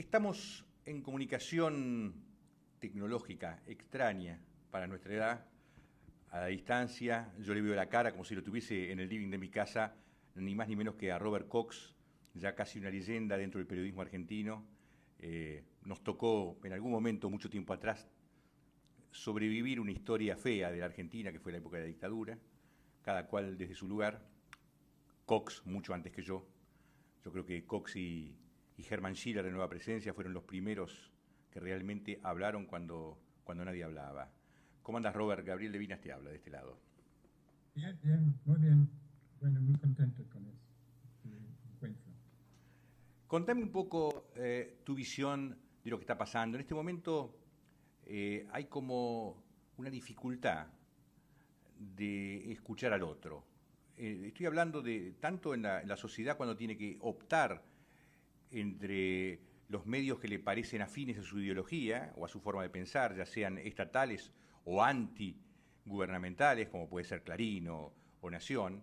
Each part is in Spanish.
Estamos en comunicación tecnológica extraña para nuestra edad, a la distancia. Yo le veo la cara como si lo tuviese en el living de mi casa, ni más ni menos que a Robert Cox, ya casi una leyenda dentro del periodismo argentino. Nos tocó en algún momento, mucho tiempo atrás, sobrevivir una historia fea de la Argentina, que fue la época de la dictadura, cada cual desde su lugar. Cox mucho antes que yo. Yo creo que Cox y Hermann Schiller de Nueva Presencia fueron los primeros que realmente hablaron cuando nadie hablaba. ¿Cómo andas, Robert? Gabriel Levinas te habla de este lado. Bien, bien, muy bien. Bueno, muy contento con este encuentro. Contame un poco tu visión de lo que está pasando. En este momento hay como una dificultad de escuchar al otro. Estoy hablando de tanto en la sociedad cuando tiene que optar entre los medios que le parecen afines a su ideología o a su forma de pensar, ya sean estatales o antigubernamentales, como puede ser Clarín o Nación,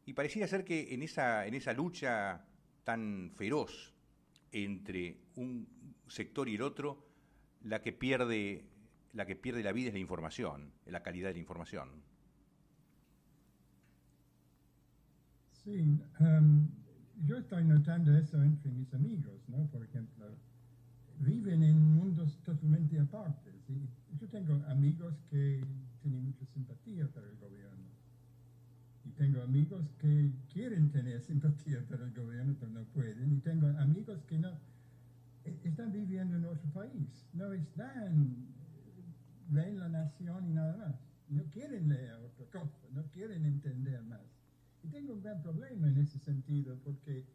y pareciera ser que en esa lucha tan feroz entre un sector y el otro, la que pierde la vida es la información, la calidad de la información. Sí, yo estoy notando eso entre mis amigos, ¿no? Por ejemplo, viven en mundos totalmente apartes. Y yo tengo amigos que tienen mucha simpatía por el gobierno. Y tengo amigos que quieren tener simpatía por el gobierno, pero no pueden. Y tengo amigos que no están viviendo en otro país. No están, leen La Nación y nada más. No quieren leer otra cosa, no quieren entender más. Y tengo un gran problema en ese sentido, porque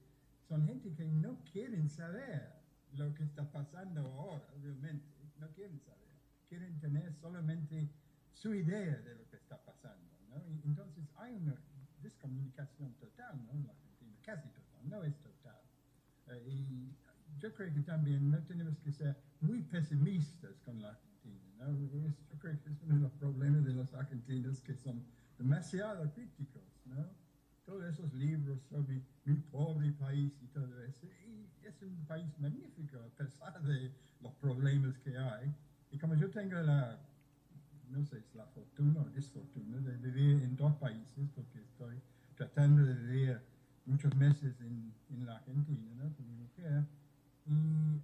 son gente que no quieren saber lo que está pasando ahora, realmente. No quieren saber. Quieren tener solamente su idea de lo que está pasando, ¿no? Y entonces hay una descomunicación total, ¿no? En la Argentina, casi total, no es total. Y yo creo que también no tenemos que ser muy pesimistas con la Argentina, ¿no? Yo creo que es uno de los problemas de los argentinos, que son demasiado críticos, ¿no? Todos esos libros sobre mi pobre país y todo eso. Y es un país magnífico a pesar de los problemas que hay. Y como yo tengo no sé si la fortuna o desfortuna de vivir en dos países, porque estoy tratando de vivir muchos meses en la Argentina, ¿no? Con mi mujer. Y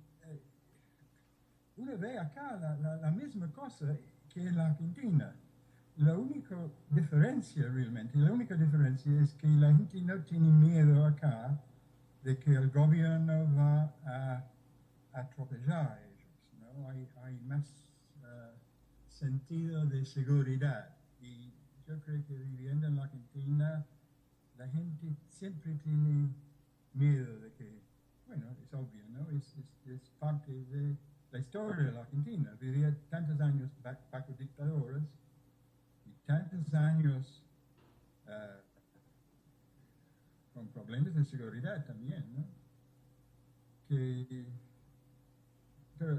uno ve acá la misma cosa que en la Argentina. La única diferencia realmente, la única diferencia es que la gente no tiene miedo acá de que el gobierno va a atropellar a ellos, ¿no? Hay más sentido de seguridad. Y yo creo que viviendo en la Argentina, la gente siempre tiene miedo de que, bueno, es obvio, ¿no? Es parte de la historia de la Argentina. Vivía tantos años bajo dictadores y tantos años uh, con problemas de seguridad también, ¿no? Que, pero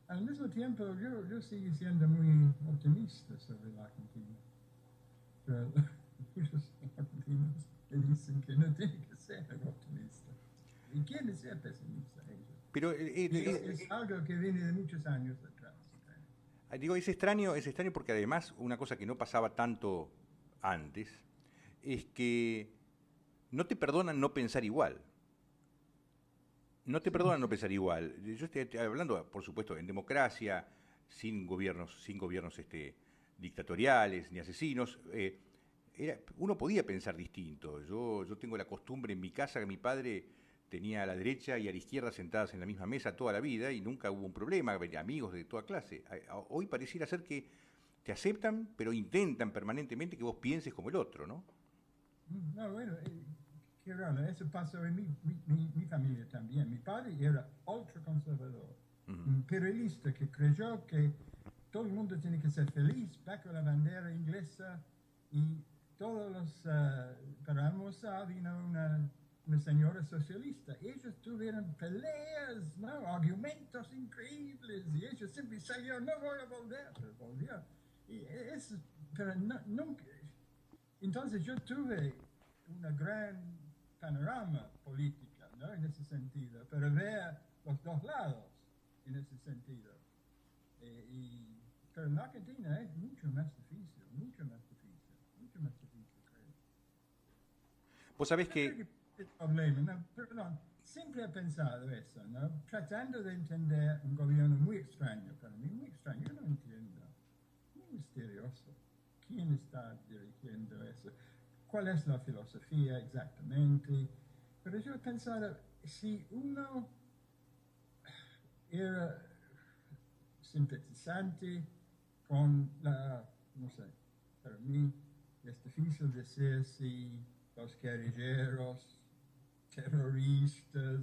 al mismo tiempo yo sigo siendo muy optimista sobre la Argentina. Pero muchos argentinos me dicen que no tiene que ser optimista. Y quieren ser pesimistas ellos. Pero Y es algo que viene de muchos años atrás. digo, es extraño porque además una cosa que no pasaba tanto antes es que no te perdonan no pensar igual. No te Sí, perdonan no pensar igual. Yo estoy hablando, por supuesto, en democracia, sin gobiernos dictatoriales ni asesinos. Uno podía pensar distinto. Yo tengo la costumbre en mi casa que mi padre tenía a la derecha y a la izquierda sentadas en la misma mesa toda la vida y nunca hubo un problema, amigos de toda clase. Hoy pareciera ser que te aceptan, pero intentan permanentemente que vos pienses como el otro, ¿no? no, bueno, qué raro, eso pasó en mi familia también. Mi padre era ultra conservador, Ujú. un periodista que creyó que todo el mundo tiene que ser feliz bajo la bandera inglesa y todos los, para almorzar vino una señora socialista. Ellos tuvieron peleas, ¿no? Argumentos increíbles y ellos siempre salieron, no voy a volver, pero volvió. Y eso, pero nunca, entonces yo tuve una gran panorama política, ¿no? En ese sentido, pero ver los dos lados en ese sentido. Pero en la Argentina es mucho más difícil, mucho más difícil, mucho más difícil, creo. Vos sabés Yo creo que, que el problema, no, perdón, siempre he pensado eso, ¿no? Tratando de entender un gobierno muy extraño para mí, muy extraño, yo no entiendo, muy misterioso. ¿Quién está dirigiendo eso? ¿Cuál es la filosofía exactamente? Pero yo he pensado, si uno era simpatizante con la, no sé, para mí es difícil decir si los guerrilleros, terroristas,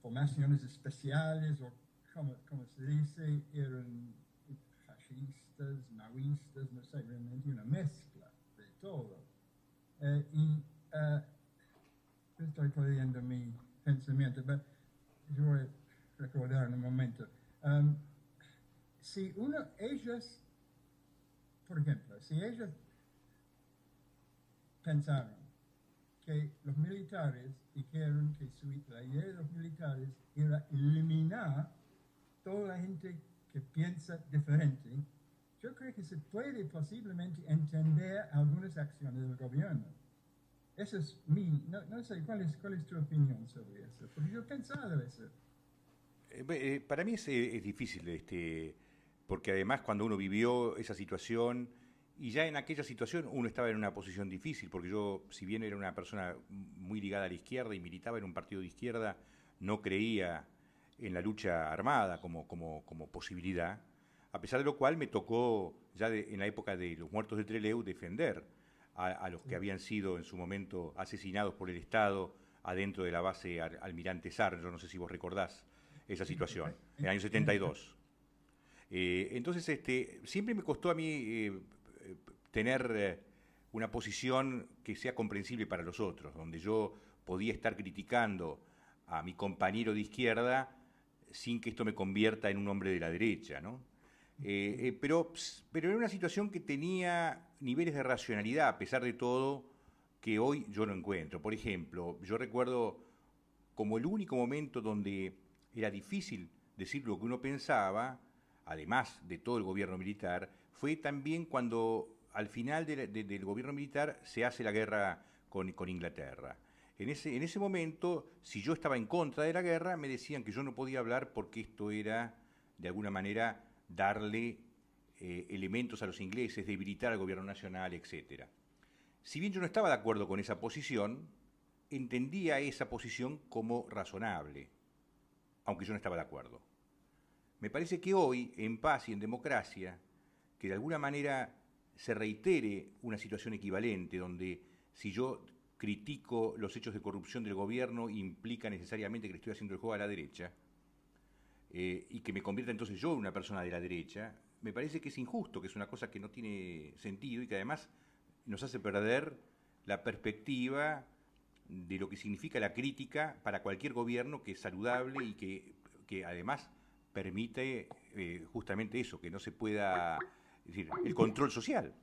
formaciones especiales o como se dice, eran fascistas, maoístas, no sé, realmente una mezcla de todo. Estoy perdiendo mi pensamiento, pero yo voy a recordar en un momento. Si ellos, por ejemplo, si ellos pensaron que los militares dijeron que la idea de los militares era eliminar toda la gente que piensa diferente, yo creo que se puede posiblemente entender algunas acciones del gobierno. Eso es no sé, ¿cuál es tu opinión sobre eso? Porque yo he pensado eso. para mí es difícil, porque además cuando uno vivió esa situación, y ya en aquella situación uno estaba en una posición difícil, porque yo, si bien era una persona muy ligada a la izquierda y militaba en un partido de izquierda, no creía en la lucha armada como posibilidad, a pesar de lo cual me tocó, ya en la época de los muertos de Trelew, defender a los que habían sido en su momento asesinados por el Estado adentro de la base Almirante Sar. Yo no sé si vos recordás esa situación, en el año 72. Entonces, siempre me costó a mí tener una posición que sea comprensible para los otros, donde yo podía estar criticando a mi compañero de izquierda sin que esto me convierta en un hombre de la derecha, ¿no? Pero era una situación que tenía niveles de racionalidad, a pesar de todo, que hoy yo no encuentro. Por ejemplo, yo recuerdo como el único momento donde era difícil decir lo que uno pensaba, además de todo el gobierno militar, fue también cuando al final del gobierno militar se hace la guerra con Inglaterra. En ese momento, si yo estaba en contra de la guerra, me decían que yo no podía hablar porque esto era, de alguna manera, darle elementos a los ingleses, debilitar al gobierno nacional, etcétera. Si bien yo no estaba de acuerdo con esa posición, entendía esa posición como razonable, aunque yo no estaba de acuerdo. Me parece que hoy, en paz y en democracia, que de alguna manera se reitere una situación equivalente, donde si yo critico los hechos de corrupción del gobierno, implica necesariamente que le estoy haciendo el juego a la derecha, y que me convierta entonces yo en una persona de la derecha, me parece que es injusto, que es una cosa que no tiene sentido y que además nos hace perder la perspectiva de lo que significa la crítica para cualquier gobierno, que es saludable y que además permite justamente eso, que no se pueda, es decir, el control social.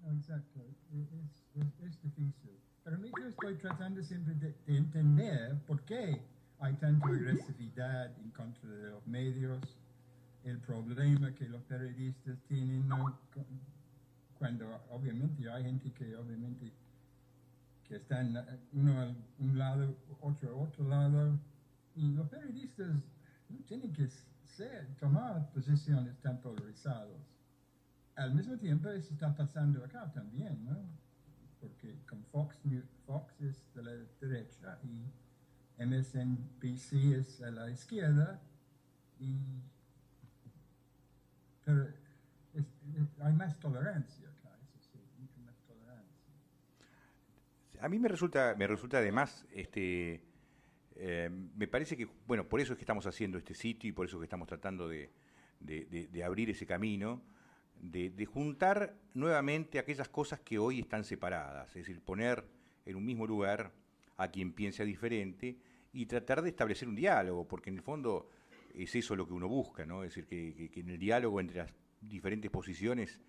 No, exacto, es difícil. Pero a mí yo estoy tratando siempre de entender por qué hay tanta agresividad en contra de los medios, el problema que los periodistas tienen, ¿no? Cuando obviamente hay gente que obviamente que están uno a un lado, otro a otro lado, y los periodistas no tienen que tomar posiciones tan polarizadas. Al mismo tiempo, eso está pasando acá también, ¿no? Porque con Fox es de la derecha y MSNBC es a la izquierda, pero hay más tolerancia acá, eso sí, mucho más tolerancia. A mí me resulta además, me parece que, bueno, por eso es que estamos haciendo este sitio y por eso es que estamos tratando de abrir ese camino, de juntar nuevamente aquellas cosas que hoy están separadas, es decir, poner en un mismo lugar a quien piensa diferente y tratar de establecer un diálogo, porque en el fondo es eso lo que uno busca, ¿no? Es decir, que en el diálogo entre las diferentes posiciones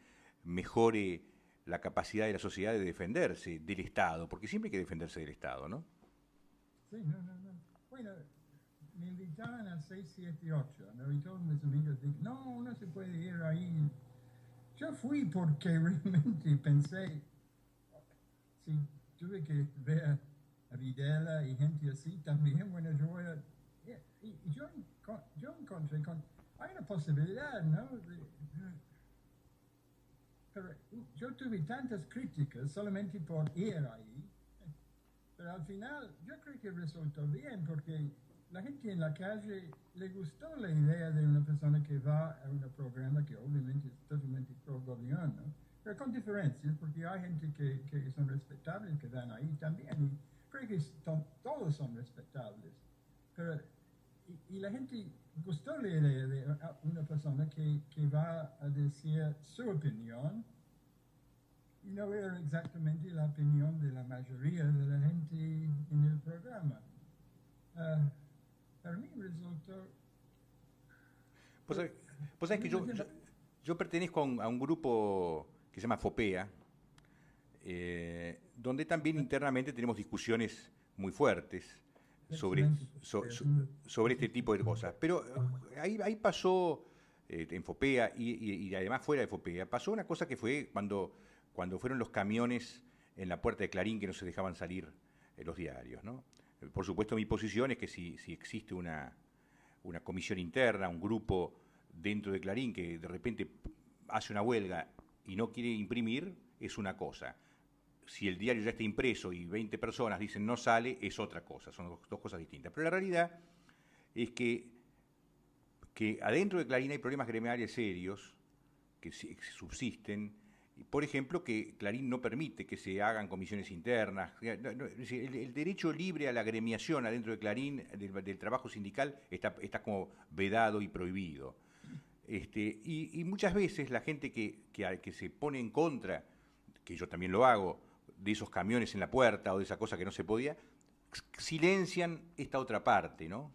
mejore la capacidad de la sociedad de defenderse del Estado, porque siempre hay que defenderse del Estado, ¿no? Sí, no. Bueno, bueno, me invitaban a 6, 7, 8, ¿no? Y todos mis amigos dijeron, no, no se puede ir ahí. Yo fui porque realmente pensé, si tuve que ver a Videla y gente así también, bueno, yo voy a... Y yo encontré hay una posibilidad, ¿no? Pero yo tuve tantas críticas solamente por ir ahí, pero al final yo creo que resultó bien porque la gente en la calle le gustó la idea de una persona que va a un programa que obviamente es totalmente pro gobierno, pero con diferencias porque hay gente que son respetables que dan ahí también y creo que todos son respetables, pero y la gente gustó la idea de una persona que va a decir su opinión y no era exactamente la opinión de la mayoría de la gente en el programa. Para mí resultó... Vos sabés que yo pertenezco a un grupo que se llama FOPEA, donde también internamente tenemos discusiones muy fuertes sobre este tipo de cosas. Pero ahí pasó, en FOPEA y además fuera de FOPEA, pasó una cosa que fue cuando fueron los camiones en la puerta de Clarín que no se dejaban salir los diarios, ¿no? Por supuesto, mi posición es que si existe una comisión interna, un grupo dentro de Clarín que de repente hace una huelga y no quiere imprimir, es una cosa. Si el diario ya está impreso y 20 personas dicen no sale, es otra cosa, son dos cosas distintas. Pero la realidad es que adentro de Clarín hay problemas gremiales serios que subsisten. Por ejemplo, que Clarín no permite que se hagan comisiones internas. El derecho libre a la agremiación adentro de Clarín, del trabajo sindical, está como vedado y prohibido. Y muchas veces la gente que se pone en contra, que yo también lo hago, de esos camiones en la puerta o de esa cosa que no se podía, silencian esta otra parte, ¿no?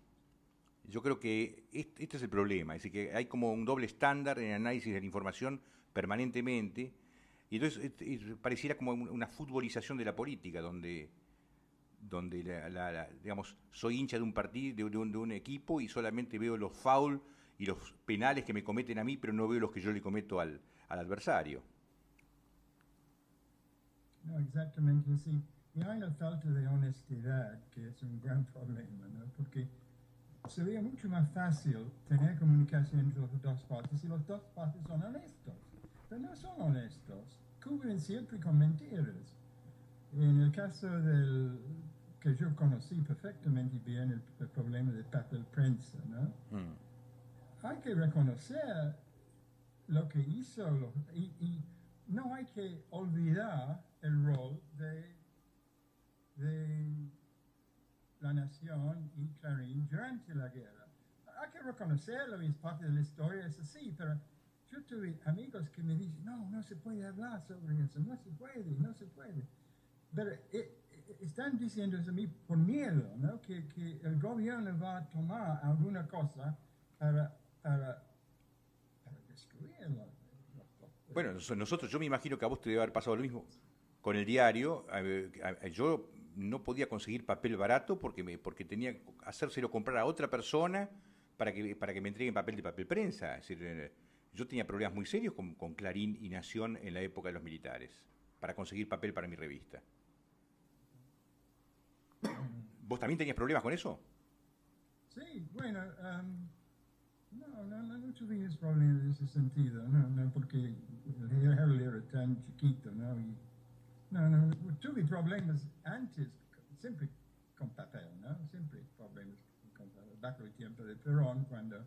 Yo creo que este es el problema, es decir, que hay como un doble estándar en el análisis de la información permanentemente, y entonces pareciera como una futbolización de la política, donde digamos, soy hincha de un partido, de un equipo, y solamente veo los foul y los penales que me cometen a mí, pero no veo los que yo le cometo al adversario. No, exactamente así. Y hay una falta de honestidad que es un gran problema, ¿no? Porque sería mucho más fácil tener comunicación entre las dos partes si las dos partes son honestos. Pero no son honestos, cubren siempre con mentiras. En el caso que yo conocí perfectamente bien el problema del papel prensa, ¿no? Hay que reconocer lo que hizo y no hay que olvidar el rol de La Nación y Clarín durante la guerra. Hay que reconocerlo y es parte de la historia, es así, pero yo tuve amigos que me dicen, no se puede hablar sobre eso, no se puede. Pero están diciendo eso a mí por miedo, ¿no? Que el gobierno va a tomar alguna cosa para destruirlo. Bueno, yo me imagino que a vos te debe haber pasado lo mismo con el diario. Yo no podía conseguir papel barato porque tenía que hacérselo comprar a otra persona para que me entreguen papel de papel prensa. Es decir, yo tenía problemas muy serios con Clarín y Nación en la época de los militares para conseguir papel para mi revista. ¿Vos también tenías problemas con eso? Sí, bueno, no tuvimos problemas en ese sentido, no porque el era tan chiquito, ¿no? Tuve problemas antes, siempre con papel, ¿no? Siempre problemas con papel. Bajo el tiempo de Perón, cuando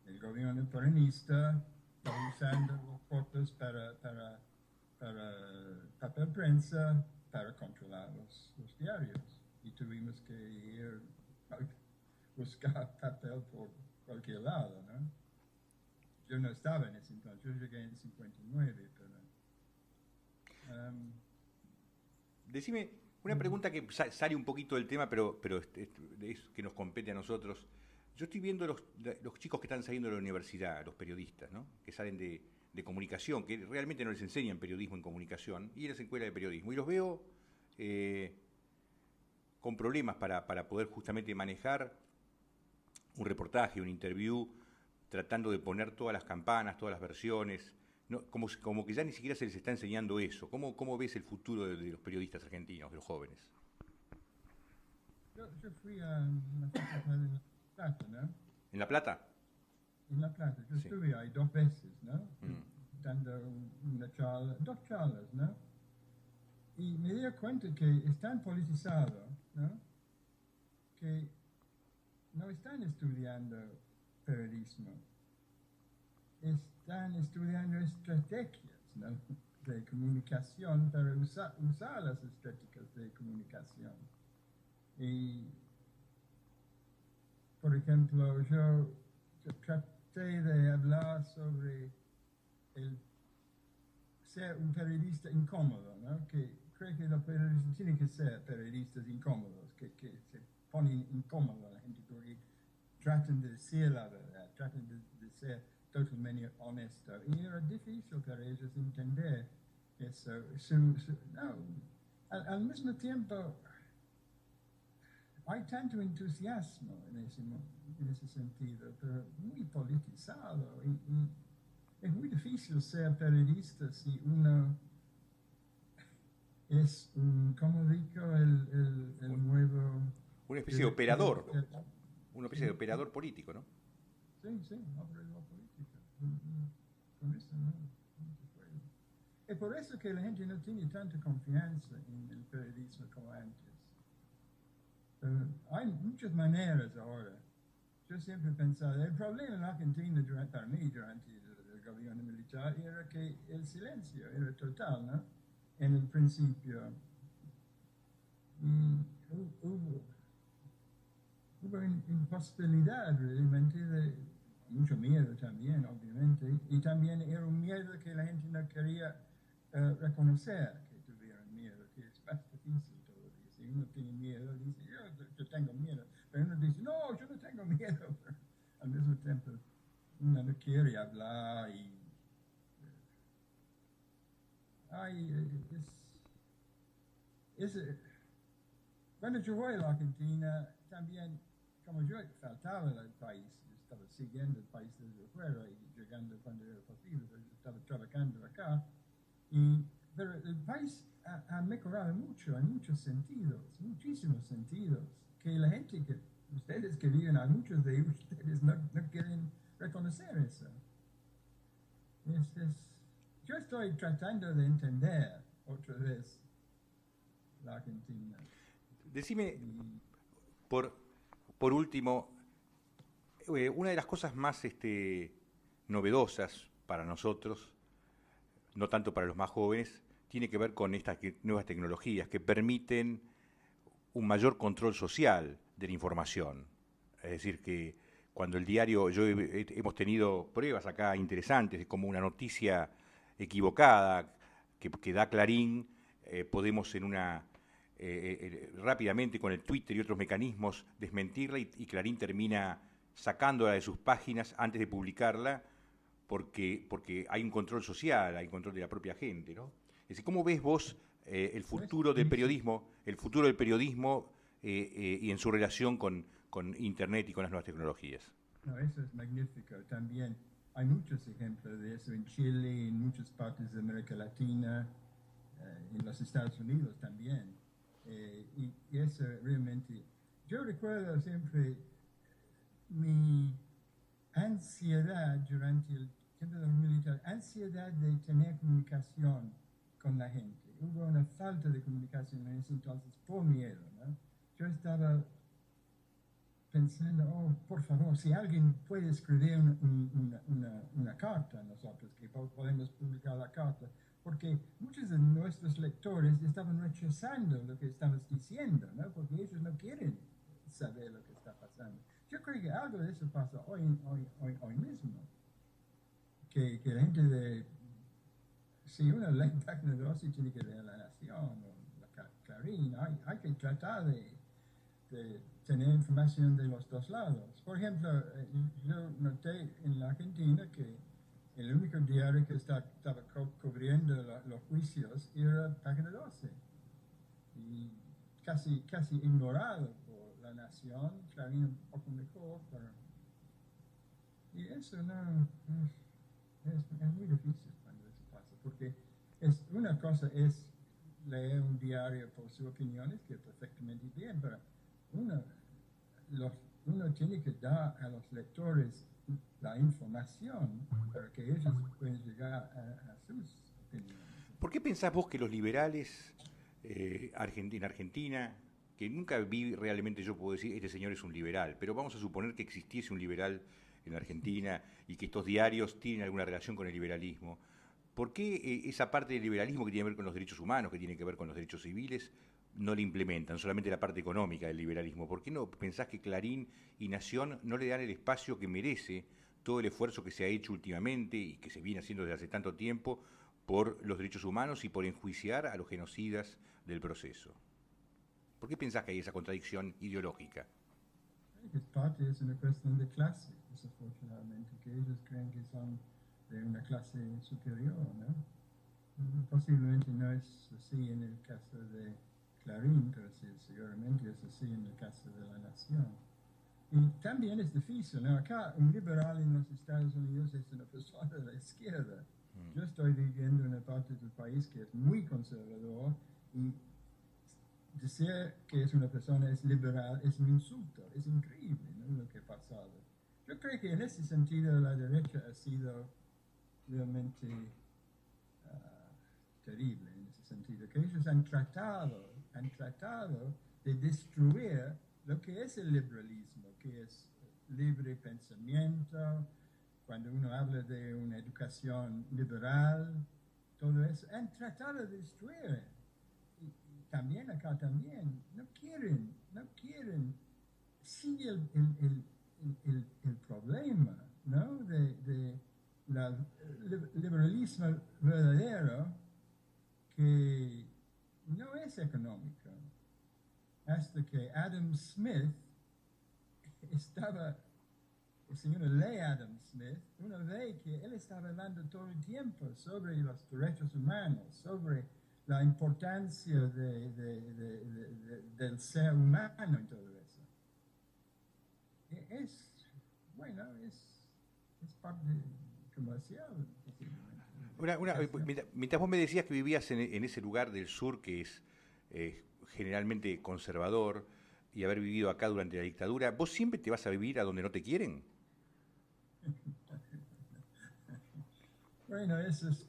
el gobierno peronista estaba usando los cortes para papel prensa para controlar los diarios. Y tuvimos que ir a buscar papel por cualquier lado, ¿no? Yo no estaba en ese entonces, yo llegué en 59, pero... Decime, una pregunta que sale un poquito del tema, pero es que nos compete a nosotros. Yo estoy viendo los chicos que están saliendo de la universidad, los periodistas, ¿no? Que salen de comunicación, que realmente no les enseñan periodismo en comunicación, y en la escuela de periodismo. Y los veo con problemas para poder justamente manejar un reportaje, un interview, tratando de poner todas las campanas, todas las versiones, no, como que ya ni siquiera se les está enseñando eso. ¿Cómo ves el futuro de los periodistas argentinos, de los jóvenes? Yo fui a la facultad en La Plata, ¿no? ¿En La Plata? En La Plata. Yo Sí. estuve ahí 2 veces, ¿no? Dando una charla, 2 charlas, ¿no? Y me di cuenta que es tan politizado, ¿no? Que no están estudiando periodismo, están estudiando estrategias, ¿no? De comunicación para usar las estrategias de comunicación. Y, por ejemplo, yo traté de hablar sobre el ser un periodista incómodo, ¿no? Que creo que los periodistas tienen que ser periodistas incómodos, que se ponen incómodos a la gente porque tratan de decir la verdad, tratan de ser totalmente honestos. Y era difícil para ellos entender eso. No, al mismo tiempo, hay tanto entusiasmo en ese sentido, pero muy politizado. Y es muy difícil ser periodista si uno es, como digo, el nuevo... Una especie de operador, una especie de operador político, ¿no? Sí, operador político. Con eso no se puede. Es por eso que la gente no tiene tanta confianza en el periodismo como antes. Hay muchas maneras ahora. Yo siempre he pensado, el problema en Argentina para mí durante el gobierno militar era que el silencio era total, ¿no? En el principio. Hubo imposibilidad realmente de mucho miedo también, obviamente, y también era un miedo que la gente no quería reconocer que tuvieran miedo, que es más difícil todavía. Si uno tiene miedo, dice, yo tengo miedo, pero uno dice, no, yo no tengo miedo, pero al mismo tiempo uno no quiere hablar y... Cuando yo voy a la Argentina, también, como yo faltaba al país, estaba siguiendo el país desde fuera y llegando cuando era posible, estaba trabajando acá, pero el país ha mejorado mucho en muchos sentidos, muchísimos sentidos, que la gente, ustedes que viven, a muchos de ustedes no quieren reconocer eso. Yo estoy tratando de entender otra vez la Argentina. Decime, por último, una de las cosas más novedosas para nosotros, no tanto para los más jóvenes, tiene que ver con estas nuevas tecnologías que permiten un mayor control social de la información. Es decir, que cuando el diario, hemos tenido pruebas acá interesantes de cómo una noticia equivocada que da Clarín, podemos rápidamente con el Twitter y otros mecanismos desmentirla y Clarín termina sacándola de sus páginas antes de publicarla porque hay un control social, hay un control de la propia gente, ¿no? Es decir, ¿cómo ves vos el futuro del periodismo, y en su relación con Internet y con las nuevas tecnologías? No, eso es magnífico. También hay muchos ejemplos de eso en Chile, en muchas partes de América Latina, en los Estados Unidos también. Y eso realmente... Yo recuerdo siempre mi ansiedad durante el tiempo de los militares, ansiedad de tener comunicación con la gente. Hubo una falta de comunicación en ese entonces por miedo, ¿no? Yo estaba pensando, por favor, si alguien puede escribir una carta a nosotros, que podemos publicar la carta, porque muchos de nuestros lectores estaban rechazando lo que estamos diciendo, ¿no? Porque ellos no quieren saber lo que está pasando. Yo creo que algo de eso pasa hoy mismo, que la gente si uno lee Página 12 tiene que leer La Nación o la Clarín, hay que tratar de tener información de los dos lados. Por ejemplo, yo noté en la Argentina que el único diario que estaba cubriendo los juicios era Página 12. Y casi ignorado por la nación, Clarín un poco mejor, pero... Y eso no, es muy difícil cuando eso pasa, porque una cosa es leer un diario por sus opiniones, que es perfectamente bien, pero uno, uno tiene que dar a los lectores la información para que ellos puedan llegar a sus opiniones. ¿Por qué pensás vos que los liberales en Argentina, que nunca vi realmente, yo puedo decir, este señor es un liberal, pero vamos a suponer que existiese un liberal en Argentina y que estos diarios tienen alguna relación con el liberalismo, ¿por qué esa parte del liberalismo que tiene que ver con los derechos humanos, que tiene que ver con los derechos civiles, no la implementan, solamente la parte económica del liberalismo? ¿Por qué no pensás que Clarín y Nación no le dan el espacio que merece todo el esfuerzo que se ha hecho últimamente y que se viene haciendo desde hace tanto tiempo por los derechos humanos y por enjuiciar a los genocidas del proceso? ¿Por qué pensás que hay esa contradicción ideológica? Es parte, es una cuestión de clase, desafortunadamente, que ellos creen que son de una clase superior, ¿no? Posiblemente no es así en el caso de Clarín, pero sí, seguramente es así en el caso de la Nación. Y también es difícil, ¿no? Acá un liberal en los Estados Unidos es una persona de la izquierda. Yo estoy viviendo en una parte del país que es muy conservador y decir que es una persona es liberal es un insulto, es increíble, ¿no? Lo que ha pasado. Yo creo que en ese sentido la derecha ha sido realmente terrible en ese sentido, que ellos han tratado de destruir lo que es el liberalismo, que es libre pensamiento, cuando uno habla de una educación liberal, todo eso, han tratado de destruir. Y también acá también, no quieren, sí el problema, ¿no? De liberalismo verdadero, que no es económico. Hasta que Adam Smith estaba, si uno lee Adam Smith, uno ve que él estaba hablando todo el tiempo sobre los derechos humanos, sobre la importancia del ser humano y todo eso. Bueno, es parte comercial, posiblemente. Mientras vos me decías que vivías en ese lugar del sur que es generalmente conservador y haber vivido acá durante la dictadura, ¿vos siempre te vas a vivir a donde no te quieren? Bueno, eso es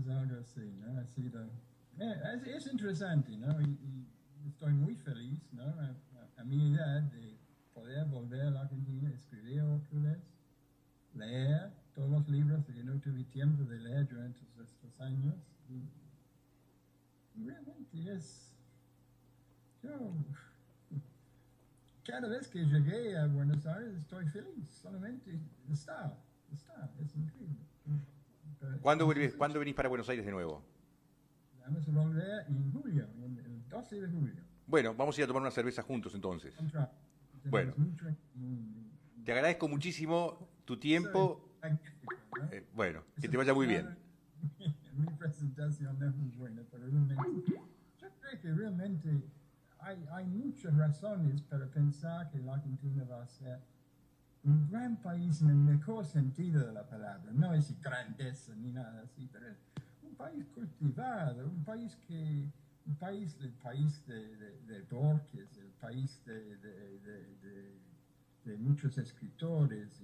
algo así, ¿no? Ha sido, es interesante, ¿no? Y estoy muy feliz, ¿no? A mi edad de poder volver a la Argentina, escribir otra vez, leer todos los libros que no tuve tiempo de leer durante estos años. Y realmente cada vez que llegué a Buenos Aires estoy feliz, solamente es increíble. ¿Cuándo venís para Buenos Aires de nuevo? Vamos a volver en julio, el 12 de julio. Bueno, vamos a ir a tomar una cerveza juntos entonces. Bueno, te agradezco muchísimo tu tiempo. Bueno, que te vaya muy bien. Mi presentación no es muy buena, pero realmente, yo creo que realmente hay muchas razones para pensar que la Argentina va a ser un gran país en el mejor sentido de la palabra. No es grandeza ni nada así, pero es un país cultivado, el país de Borges, el país de muchos escritores.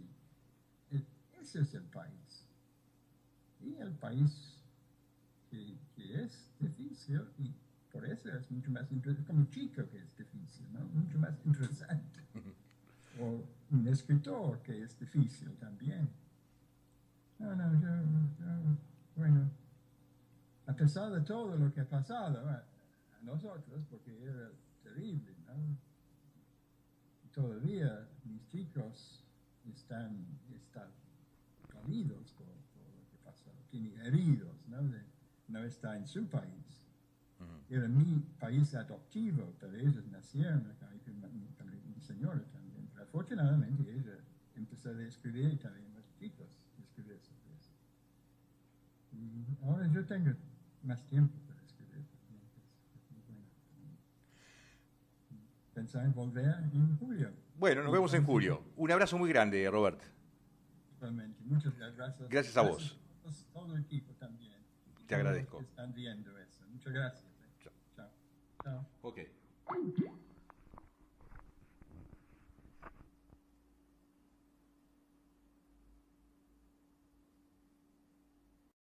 Ese es el país. Y el país que es difícil, y por eso es mucho más interesante, como un chico que es difícil, ¿no? Mucho más interesante. O un escritor que es difícil también. Bueno, a pesar de todo lo que ha pasado a nosotros, porque era terrible, ¿no? Todavía mis chicos están dolidos por lo que pasó, tienen heridos, ¿no? No está en su país. Era mi país adoptivo, pero ellos nacieron acá, y mi señora también. Pero afortunadamente ella empezó a escribir y también los chicos escribir sobre eso. Y ahora yo tengo más tiempo para escribir también, que es muy bueno. esperanza volver en julio. Bueno, nos vemos en julio. Un abrazo muy grande, Robert. Igualmente. Muchas gracias. Gracias a vos. Gracias a todo el equipo también. Te agradezco. Que están viendo eso. Muchas gracias. Chao. Chao. Ok.